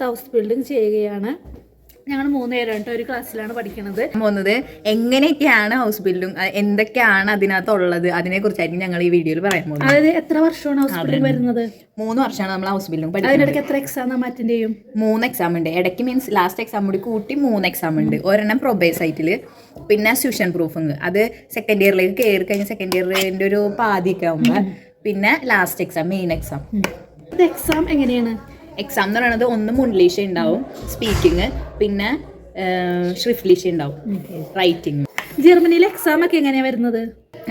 House building ചെയ്യുകയാണ്. ഞങ്ങൾ 3 പേരുണ്ട്, ഒരു ക്ലാസ്സിലാണ് പഠിക്കുന്നത്. പോകുന്നത് എങ്ങനെയൊക്കെയാണ് ഹൗസ് ബിൽഡിംഗ്, എന്തൊക്കെയാണ് അതിനകത്തുള്ളത്, അതിനെ കുറിച്ചായിരിക്കും ഞങ്ങൾ ഈ വീഡിയോയിൽ പറയാൻ പോകുന്നത്. അതായത് എത്ര വർഷമാണ് ഹൗസ് ബിൽഡിംഗ് വരുന്നത്? 3 വർഷമാണ് നമ്മൾ ഹൗസ് ബിൽഡിംഗ് പഠിക്കുന്നത്. അതിനിടയ്ക്ക് എത്ര എക്സാം നമ്മൾ അറ്റൻഡ് ചെയ്യും? 3 എക്സാം ഉണ്ട്. ഇടയ്ക്ക് മീൻസ് ലാസ്റ്റ് എക്സാം കൂടി കൂട്ടി 3 എക്സാം ഉണ്ട്. ഒരെണ്ണം പ്രൊബേ സൈറ്റിൽ, പിന്നെ സ്യൂഷൻ പ്രൂഫിങ്, അത് സെക്കൻഡ് ഇയറിലേക്ക് കയറി കഴിഞ്ഞ സെക്കൻഡ് ഇയറിന്റെ ഒരു പാതിയൊക്കെ ആകുമ്പോൾ, പിന്നെ last exam main exam. Exam എങ്ങനെയാണ്? എക്സാം എന്ന് പറയുന്നത് ഒന്ന് മുൻലീഷ ഉണ്ടാവും, സ്പീക്കിങ്, പിന്നെ ഷ്രിഫ്ലിഷ ഉണ്ടാവും, റൈറ്റിംഗ്. ജർമ്മനിയിലെ എക്സാം ഒക്കെ എങ്ങനെയാണ് വരുന്നത്?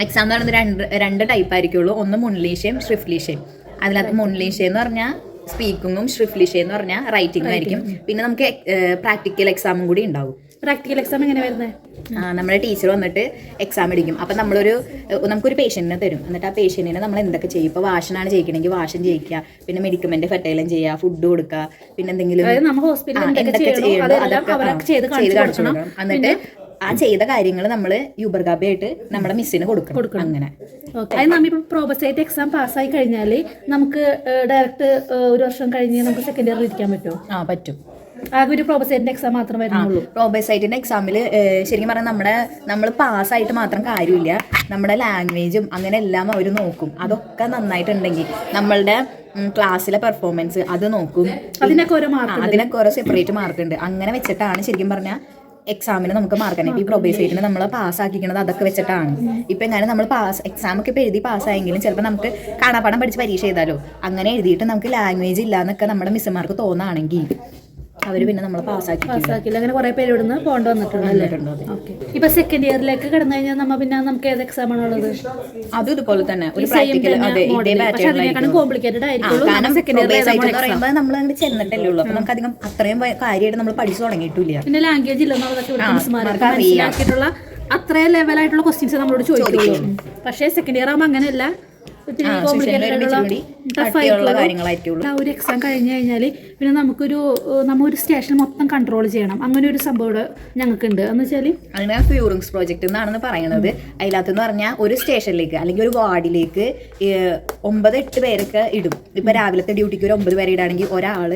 എക്സാം എന്ന് പറയുന്നത് രണ്ട് ടൈപ്പ് ആയിരിക്കുള്ളൂ. ഒന്ന് മുൻലീഷയും ഷ്രിഫ്ലിഷയും. അതിനകത്ത് മുൻലീഷ എന്ന് പറഞ്ഞാൽ സ്പീക്കിങ്ങും, ഷ്രിഫ്ലിഷ എന്ന് പറഞ്ഞാൽ റൈറ്റിംഗും ആയിരിക്കും. പിന്നെ നമുക്ക് പ്രാക്ടിക്കൽ എക്സാമും കൂടി ഉണ്ടാവും. പ്രാക്ടിക്കൽ എക്സാം എങ്ങനെ വരുന്നത്? നമ്മുടെ ടീച്ചർ വന്നിട്ട് എക്സാം എടുക്കും. അപ്പം നമുക്കൊരു പേഷ്യൻറ്റിനെ തരും. എന്നിട്ട് ആ പേഷ്യൻറ്റിനെ നമ്മൾ എന്തൊക്കെ ചെയ്യും? ഇപ്പോൾ വാഷനാണ് ചെയ്യിക്കണമെങ്കിൽ വാഷൻ ചെയ്യിക്കുക, പിന്നെ മെഡിക്കമെന്റ് ഫെർട്ടൈലം ചെയ്യുക, ഫുഡ് കൊടുക്കുക, പിന്നെ എന്തെങ്കിലും എന്തൊക്കെ ചെയ്യുള്ളൂ അതൊക്കെ ചെയ്ത് കാണിച്ചു കൊടുക്കണം. എന്നിട്ട് ആ ചെയ്ത കാര്യങ്ങൾ നമ്മൾ യൂബർഗാബയായിട്ട് നമ്മുടെ മിസ്സിന് കൊടുക്കണം. അങ്ങനെ അത് നമ്മളിപ്പോൾ പ്രോബസൈറ്റ് എക്സാം പാസ്സായി കഴിഞ്ഞാൽ നമുക്ക് ഡയറക്റ്റ് ഒരു വർഷം കഴിഞ്ഞ് നമുക്ക് സെക്കൻഡ് ഇയറിൽ ഇരിക്കാൻ പറ്റുമോ? പറ്റും. ആകെ ഒരു പ്രോബസൈറ്റിന്റെ എക്സാം മാത്രം വരുന്നുള്ളൂ. പ്രോബസൈറ്റിന്റെ എക്സാമിൽ ശരിക്കും പറഞ്ഞാൽ നമ്മൾ പാസ്സായിട്ട് മാത്രം കാര്യമില്ല, നമ്മുടെ ലാംഗ്വേജും അങ്ങനെ എല്ലാം അവർ നോക്കും. അതൊക്കെ നന്നായിട്ടുണ്ടെങ്കിൽ നമ്മളുടെ ക്ലാസ്സിലെ പെർഫോമൻസ് അത് നോക്കും. അതിനൊക്കെ ഓരോ സെപ്പറേറ്റ് മാർക്ക് ഉണ്ട്. അങ്ങനെ വെച്ചിട്ടാണ് ശരിക്കും പറഞ്ഞാൽ എക്സാമിന് നമുക്ക് മാർക്കാണ്. ഇപ്പോൾ ഈ പ്രൊബേസൈറ്റിന് നമ്മൾ പാസ്സാക്കിക്കുന്നത് അതൊക്കെ വെച്ചിട്ടാണ്. ഇപ്പം എങ്ങനെ നമ്മൾ എക്സാം ഒക്കെ ഇപ്പോൾ എഴുതി പാസ്സായെങ്കിലും ചിലപ്പോൾ നമുക്ക് കാണാപ്പാടം പഠിച്ച് പരീക്ഷ എഴുതാലോ. അങ്ങനെ എഴുതിയിട്ട് നമുക്ക് ലാംഗ്വേജ് ഇല്ലാന്നൊക്കെ നമ്മുടെ മിസ്സുമാർക്ക് തോന്നുകയാണെങ്കിൽ അവർ പിന്നെ നമ്മൾ പാസ്സാക്കില്ല. അങ്ങനെ കുറെ പേര് ഇവിടുന്ന് പോകേണ്ടി വന്നിട്ടുണ്ട്. ഇപ്പൊ സെക്കൻഡ് ഇയറിലേക്ക് കടന്നു കഴിഞ്ഞാൽ നമുക്ക് ഏത് എക്സാം ആണുള്ളത്? അതും ഇതുപോലെ തന്നെ ഒരു പ്രാക്ടിക്കൽ, കോംപ്ലിക്കേറ്റഡ് ആയിരിക്കും. കാരണം സെക്കൻഡ് ഇയർ പറയുമ്പോൾ നമ്മൾ അങ്ങോട്ട് ചെന്നിട്ടല്ലേ ഉള്ളൂ. അപ്പൊ നമുക്ക് അധികം അത്രയും കാര്യമായിട്ട് നമ്മൾ പഠിച്ചു തുടങ്ങിയിട്ടില്ല. പിന്നെ ലാംഗ്വേജ് ഇല്ലെന്നുള്ളതൊക്കെ മനസ്സിലാക്കിയിട്ടുള്ള അത്രയും ലെവലായിട്ടുള്ള ക്വസ്റ്റ്യൻസ് നമ്മളോട് ചോദിക്കുള്ളൂ. പക്ഷേ സെക്കൻഡ് ഇയർ ആകുമ്പോൾ അങ്ങനെയല്ല, ഒരു എക്സാം കഴിഞ്ഞ് കഴിഞ്ഞാൽ പിന്നെ നമ്മൊരു സ്റ്റേഷൻ മൊത്തം കൺട്രോൾ ചെയ്യണം. അങ്ങനെ ഒരു സംഭവം ഞങ്ങൾക്കുണ്ട്. എന്ന് വെച്ചാൽ അതിന് ഫ്യൂറിങ്സ് പ്രോജക്റ്റ് എന്നാണെന്ന് പറയുന്നത്. അതിനകത്തെന്ന് പറഞ്ഞാൽ ഒരു സ്റ്റേഷനിലേക്ക് അല്ലെങ്കിൽ ഒരു വാർഡിലേക്ക് 9-8 പേരൊക്കെ ഇടും. ഇപ്പൊ രാവിലത്തെ ഡ്യൂട്ടിക്ക് ഒരു 9 പേരെ ഇടുകയാണെങ്കിൽ ഒരാൾ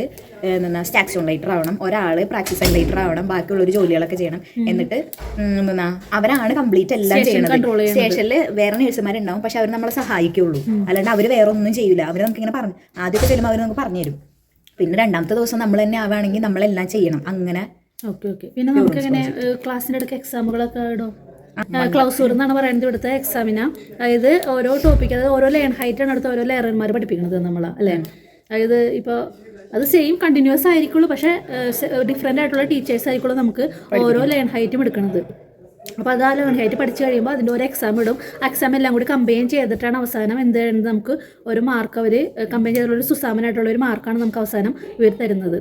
സ്റ്റാക്സ് ലൈറ്റർ ആവണം, ഒരാൾ പ്രാക്ടീസ് ലൈറ്റർ ആവണം, ബാക്കിയുള്ള ഒരു ജോലികളൊക്കെ ചെയ്യണം. എന്നിട്ട് അവരാണ് കംപ്ലീറ്റ് എല്ലാം ചെയ്യണത്. സ്റ്റേഷനിൽ വേറെ നേഴ്സുമാരുണ്ടാവും, പക്ഷെ അവർ നമ്മളെ സഹായിക്കുള്ളൂ. അല്ലാണ്ട് അവർ വേറെ ഒന്നും ചെയ്യില്ല. അവർ നമുക്കിങ്ങനെ പറഞ്ഞു ആദ്യമൊക്കെ ചെല്ലുമ്പോൾ അവർ നമുക്ക് പറഞ്ഞുതരും. പിന്നെ രണ്ടാമത്തെ ദിവസം നമ്മൾ തന്നെ ആവുകയാണെങ്കിൽ നമ്മളെല്ലാം ചെയ്യണം. അങ്ങനെ പിന്നെ നമുക്ക് എങ്ങനെ ക്ലാസ്സിൻ്റെ ഇടയ്ക്ക് എക്സാമുകളൊക്കെ ഇടും? ക്ലൗസൂർ എന്നാണ് പറയുന്നത് ഇവിടുത്തെ എക്സാമിനാ. അതായത് ഓരോ ടോപ്പിക്, അതായത് ഓരോ ലേൺ ഹൈറ്റാണ് അടുത്ത ഓരോ ലെയർമാർ പഠിപ്പിക്കുന്നത് നമ്മൾ, അല്ലേ? അതായത് ഇപ്പോൾ അത് സെയിം കണ്ടിന്യൂസ് ആയിരിക്കുള്ളൂ, പക്ഷേ ഡിഫറെൻ്റ് ആയിട്ടുള്ള ടീച്ചേഴ്സ് ആയിരിക്കുള്ളൂ നമുക്ക് ഓരോ ലേൺ ഹൈറ്റും എടുക്കുന്നത്. അപ്പോൾ അത് ആ ലേൺ ഹൈറ്റ് പഠിച്ചു കഴിയുമ്പോൾ അതിൻ്റെ ഒരു എക്സാം ഇടും. എക്സാം എല്ലാം കൂടി കമ്പൈൻ ചെയ്തിട്ടാണ് അവസാനം എന്താണ് നമുക്ക് ഒരു മാർക്ക് അവർ കമ്പൈൻ ചെയ്തിട്ടുള്ള ഒരു സുസാമനായിട്ടുള്ള ഒരു മാർക്കാണ് നമുക്ക് അവസാനം ഇവർ തരുന്നത്.